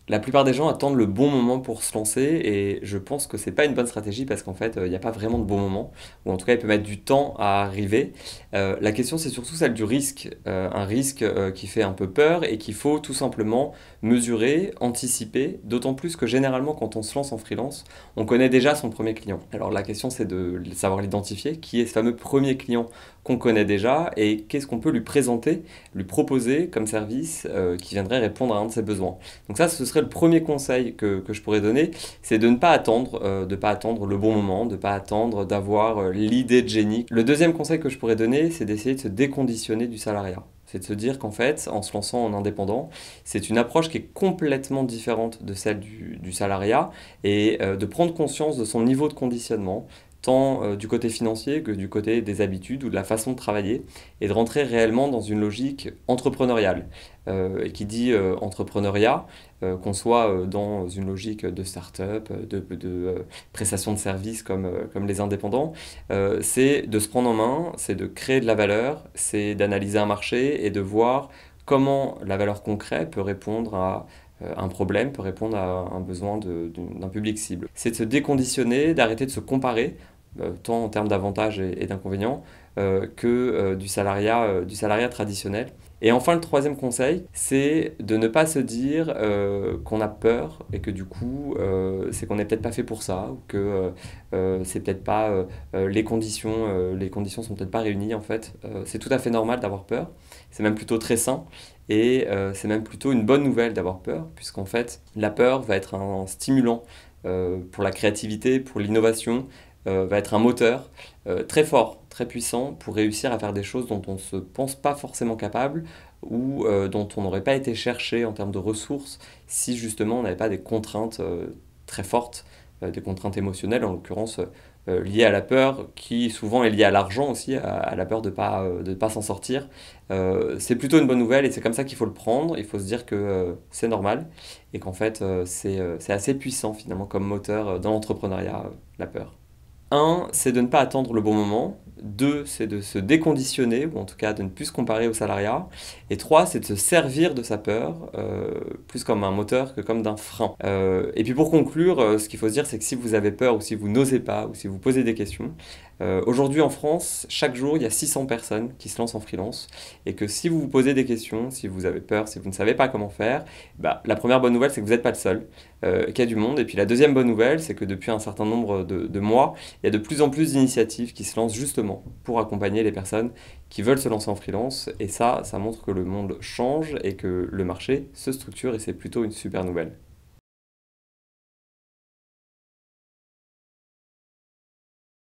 La plupart des gens attendent le bon moment pour se lancer et je pense que c'est pas une bonne stratégie parce qu'en fait, il n'y a pas vraiment de bon moment, ou en tout cas, il peut mettre du temps à arriver. La question, c'est surtout celle du risque, un risque qui fait un peu peur et qu'il faut tout simplement mesurer, anticiper, d'autant plus que généralement, quand on se lance en freelance, on connaît déjà son premier client. Alors la question, c'est de savoir l'identifier, qui est ce fameux premier client qu'on connaît déjà et qu'est-ce qu'on peut lui présenter, lui proposer comme service qui viendrait répondre à un de ses besoins. Donc ça, ce serait le premier conseil que je pourrais donner, c'est de pas attendre le bon moment, de ne pas attendre d'avoir l'idée de génie. Le deuxième conseil que je pourrais donner, c'est d'essayer de se déconditionner du salariat. C'est de se dire qu'en fait, en se lançant en indépendant, c'est une approche qui est complètement différente de celle du salariat et de prendre conscience de son niveau de conditionnement, tant du côté financier que du côté des habitudes ou de la façon de travailler, et de rentrer réellement dans une logique entrepreneuriale. Et qui dit entrepreneuriat, qu'on soit dans une logique de start-up, prestation de services comme les indépendants, c'est de se prendre en main, c'est de créer de la valeur, c'est d'analyser un marché et de voir comment la valeur concrète peut répondre à un problème, peut répondre à un besoin d'un public cible. C'est de se déconditionner, d'arrêter de se comparer, tant en termes d'avantages et d'inconvénients, que du salariat traditionnel. Et enfin, le troisième conseil, c'est de ne pas se dire qu'on a peur et que du coup, c'est qu'on n'est peut-être pas fait pour ça ou que c'est peut-être pas les conditions sont peut-être pas réunies en fait. C'est tout à fait normal d'avoir peur. C'est même plutôt très sain et c'est même plutôt une bonne nouvelle d'avoir peur puisqu'en fait, la peur va être un stimulant pour la créativité, pour l'innovation, va être un moteur très fort, très puissant pour réussir à faire des choses dont on ne se pense pas forcément capable ou dont on n'aurait pas été cherché en termes de ressources si justement on n'avait pas des contraintes très fortes, des contraintes émotionnelles en l'occurrence liées à la peur qui souvent est liée à l'argent aussi, à la peur de pas s'en sortir. C'est plutôt une bonne nouvelle et c'est comme ça qu'il faut le prendre, il faut se dire que c'est normal et qu'en fait c'est assez puissant finalement comme moteur dans l'entrepreneuriat, la peur. Un, c'est de ne pas attendre le bon moment. Deux, c'est de se déconditionner, ou en tout cas de ne plus se comparer au salariat. Et trois, c'est de se servir de sa peur, plus comme un moteur que comme d'un frein. Et puis pour conclure, ce qu'il faut se dire, c'est que si vous avez peur, ou si vous n'osez pas, ou si vous posez des questions, aujourd'hui en France, chaque jour, il y a 600 personnes qui se lancent en freelance. Et que si vous vous posez des questions, si vous avez peur, si vous ne savez pas comment faire, bah, la première bonne nouvelle, c'est que vous n'êtes pas le seul, qu'il y a du monde. Et puis la deuxième bonne nouvelle, c'est que depuis un certain nombre de mois, il y a de plus en plus d'initiatives qui se lancent justement pour accompagner les personnes qui veulent se lancer en freelance. Et ça montre que le monde change et que le marché se structure et c'est plutôt une super nouvelle.